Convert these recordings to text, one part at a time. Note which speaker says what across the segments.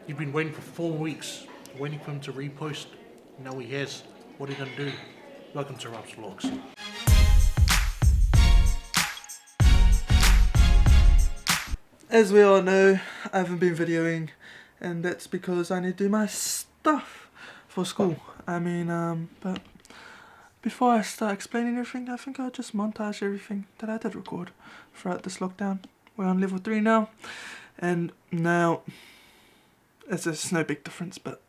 Speaker 1: You've been waiting for 4 weeks, waiting for him to repost. Now he has. What are you going to do? Welcome to WRAPZ Vlogs.
Speaker 2: As we all know, I haven't been videoing, and that's because I need to do my stuff for school. But before I start explaining everything, I think I'll just montage everything that I did record throughout this lockdown. We're on level 3 now, and now there's no big difference, but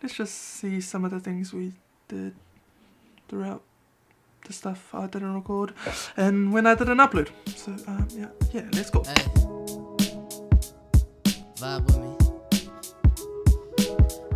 Speaker 2: let's just see some of the things we did throughout the stuff I didn't record and when I didn't upload. So yeah, let's go.
Speaker 3: Hey. Vibe with me.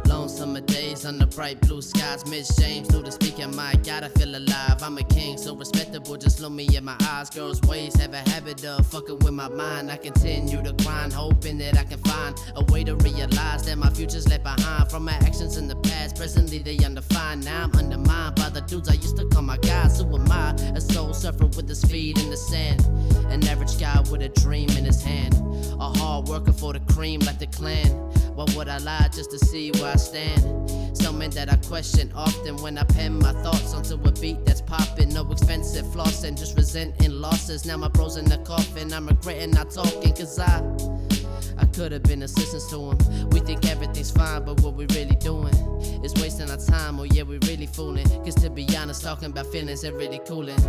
Speaker 3: Long summer days under bright blue skies. Miss James through the speaker mic. Gotta feel alive. I'm a king, so respectable. Just look me in my eyes. Girls' ways have a habit of fucking with my mind. I continue to grind, hoping that I can find a way to realize that my future's left behind from my actions in the past. Presently they undefined. Now I'm undermined by the dudes I used to call my guys. Who am I? A soul surfer with his feet in the sand. An average guy with a dream in his hand. A hard worker for the cream like the clan. Why would I lie just to see where I stand? Something that I question often when I pen my thoughts onto a beat that's popping. No expensive flossing, just resenting losses. Now my bro's in the coffin, I'm regretting not talking. Cause I could have been assistance to him. We think everything's fine, but what we really doing is wasting our time. Oh yeah, we really fooling. Cause to be honest, talking about feelings ain't really cooling.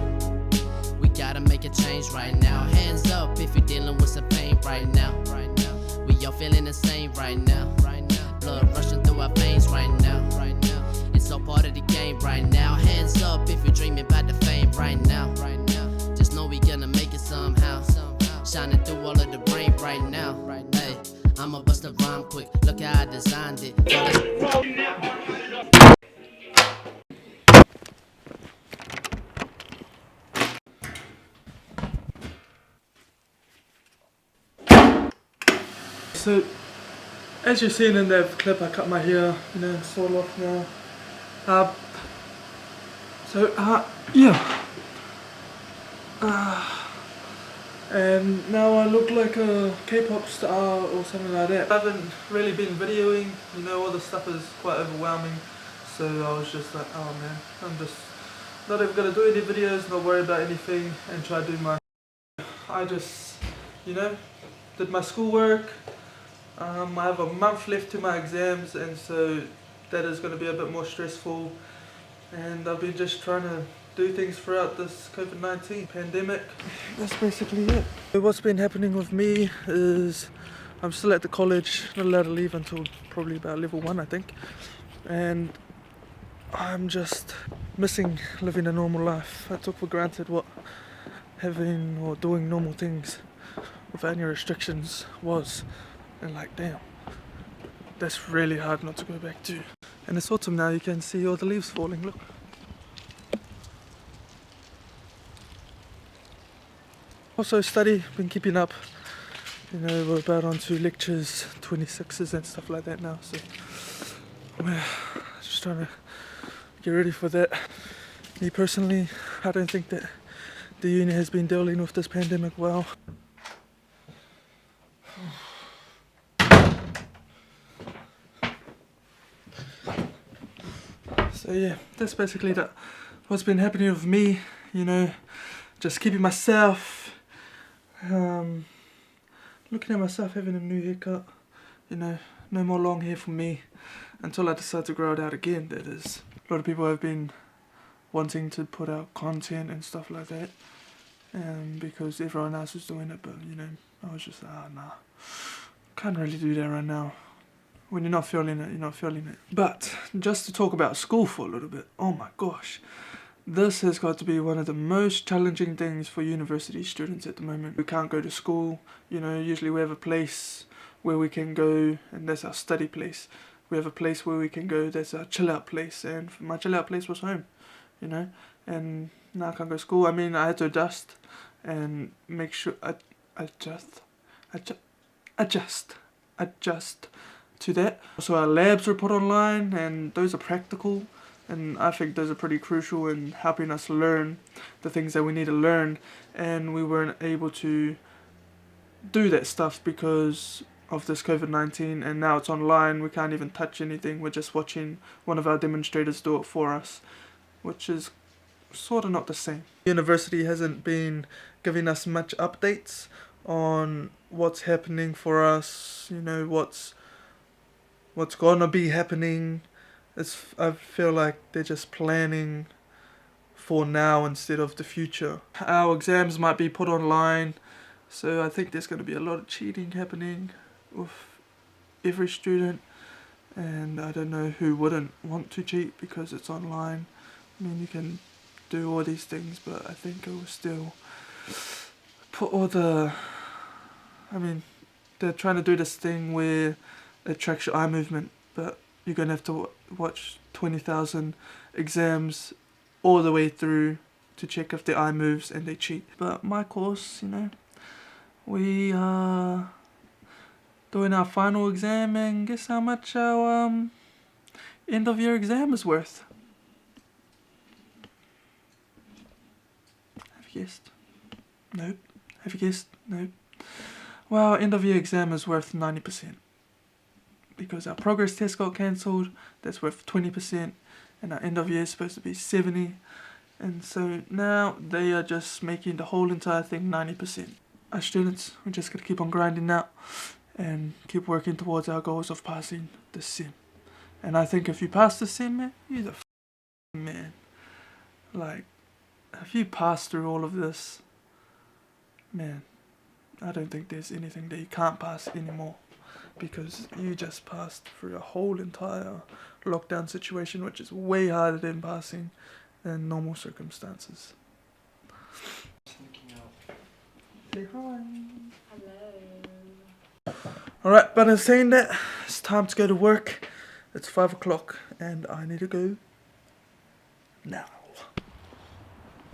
Speaker 3: We gotta make a change right now. Hands up if you're dealing with some pain right now. We all feeling the same right now. Blood rushing through our veins right now. It's all part of the game right now. Hands up if you're dreaming about the fame right now. Just know we gonna make it somehow. Shining through all of the rain right now. Hey, I'ma bust a rhyme quick. Look how I designed it.
Speaker 2: So, as you've seen in that clip, I cut my hair, sort off now. And now I look like a K-pop star or something like that. I haven't really been videoing, all the stuff is quite overwhelming. So I was just like, oh man, I'm just not even gonna do any videos, not worry about anything, and try to do my... I just, did my schoolwork. I have a month left to my exams, and so that is going to be a bit more stressful, and I've been just trying to do things throughout this COVID-19 pandemic. That's basically it. What's been happening with me is I'm still at the college, not allowed to leave until probably about level 1 I think, and I'm just missing living a normal life. I took for granted what having or doing normal things without any restrictions was. And like, damn, that's really hard not to go back to. And it's autumn now, you can see all the leaves falling, look. Also study, been keeping up. We're about on to lectures, 26s and stuff like that now, so we're just trying to get ready for that. Me personally, I don't think that the uni has been dealing with this pandemic well. So yeah, that's basically that. What's been happening with me, just keeping myself, looking at myself having a new haircut, no more long hair for me until I decide to grow it out again, that is. A lot of people have been wanting to put out content and stuff like that, because everyone else was doing it, but I was just like, oh nah, can't really do that right now. When you're not feeling it, you're not feeling it. But just to talk about school for a little bit, oh my gosh, this has got to be one of the most challenging things for university students at the moment. We can't go to school, usually we have a place where we can go, and that's our study place. We have a place where we can go, that's our chill out place, and my chill out place was home, and now I can't go to school. I had to adjust and make sure, adjust to that. So our labs were put online, and those are practical, and I think those are pretty crucial in helping us learn the things that we need to learn, and we weren't able to do that stuff because of this COVID-19, and now it's online. We can't even touch anything. We're just watching one of our demonstrators do it for us, which is sort of not the same. The university hasn't been giving us much updates on what's happening for us, you know, what's gonna be happening. I feel like they're just planning for now instead of the future. Our exams might be put online, so I think there's going to be a lot of cheating happening with every student, and I don't know who wouldn't want to cheat because it's online. I mean, you can do all these things, but I think it will still put all the... I mean, they're trying to do this thing where it tracks your eye movement, but you're going to have to watch 20,000 exams all the way through to check if the eye moves, and they cheat. But my course, you know, we are doing our final exam, and guess how much our end of year exam is worth? Have you guessed? Nope. Have you guessed? Nope. Well, our end of year exam is worth 90%. Because our progress test got cancelled, that's worth 20%, and our end of year is supposed to be 70%. And so now they are just making the whole entire thing 90%. As students, we're just going to keep on grinding out and keep working towards our goals of passing the sim. And I think if you pass the sim, man, you're the man. Like, if you pass through all of this, man, I don't think there's anything that you can't pass anymore. Because you just passed through a whole entire lockdown situation, which is way harder than passing in normal circumstances. Say hi. Hello. Alright, but in saying that, it's time to go to work. It's 5 o'clock and I need to go now.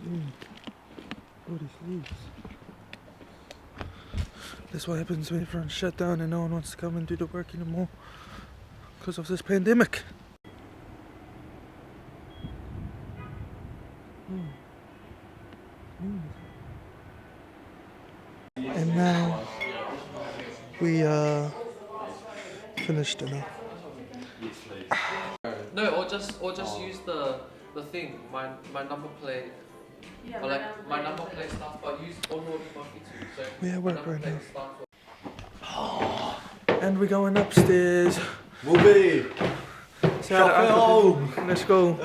Speaker 2: Oh, these leaves. That's what happens when everyone's shut down and no one wants to come and do the work anymore because of this pandemic. And now we are finished dinner.
Speaker 4: No, or just use the thing, my number plate. Yeah, or like my number plate starts, but use onboard monkey too. So
Speaker 2: we're at work right now. And we're going upstairs.
Speaker 5: Movie!
Speaker 2: Home! Let's go.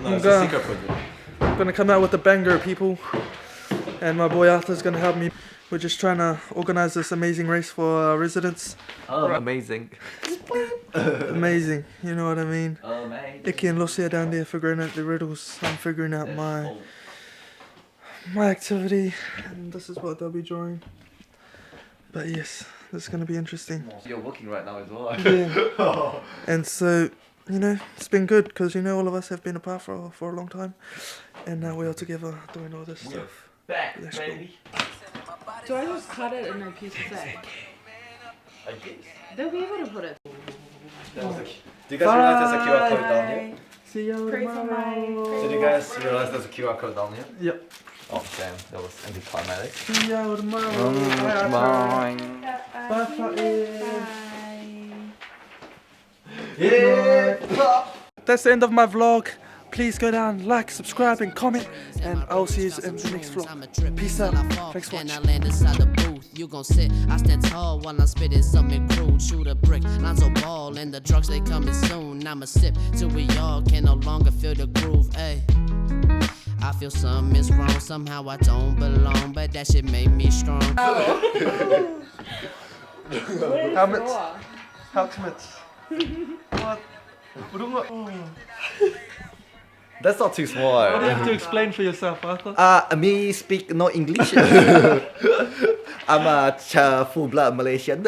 Speaker 5: No, it's a secret project.
Speaker 2: I'm gonna come out with a banger, people. And my boy Arthur's gonna help me. We're just trying to organize this amazing race for our residents.
Speaker 5: Oh, amazing.
Speaker 2: Amazing, you know what I mean?
Speaker 5: Amazing.
Speaker 2: Icky and Lucy are down there figuring out the riddles. I'm figuring out my activity, and this is what they'll be drawing. But yes, this is going to be interesting.
Speaker 5: You're working right now as well.
Speaker 2: Yeah. And so, you know, it's been good because, you know, all of us have been apart for a long time, and now we're all together doing all this stuff.
Speaker 5: Back,
Speaker 2: Let's
Speaker 5: baby.
Speaker 6: Do I just cut it in a piece of set?
Speaker 5: I guess.
Speaker 6: They'll be able to put it.
Speaker 5: Do you guys realize there's a QR code down here?
Speaker 2: See you
Speaker 6: Pray for
Speaker 2: tomorrow.
Speaker 5: So do you guys realize there's a QR code down here?
Speaker 2: Yep.
Speaker 5: Oh damn, that was anticlimactic.
Speaker 2: See you tomorrow. Bye.
Speaker 5: Yeah!
Speaker 2: That's the end of my vlog. Please go down, like, subscribe, and comment, and I'll see you in the next vlog. Peace out. Thanks for watching.
Speaker 3: And I land inside the booth. You gon' sit, I stand tall while I'm spitting something crude. Shoot a brick, lines on ball, and the drugs they coming soon. I'ma sip till we all can no longer feel the groove. Ayy, I feel something is wrong. Somehow I don't belong, but that shit made me strong.
Speaker 2: Helmets. Helmets. What?
Speaker 5: That's not too small.
Speaker 2: What do you have to explain for yourself, Arthur?
Speaker 5: Me speak no English. I'm a full blood Malaysian.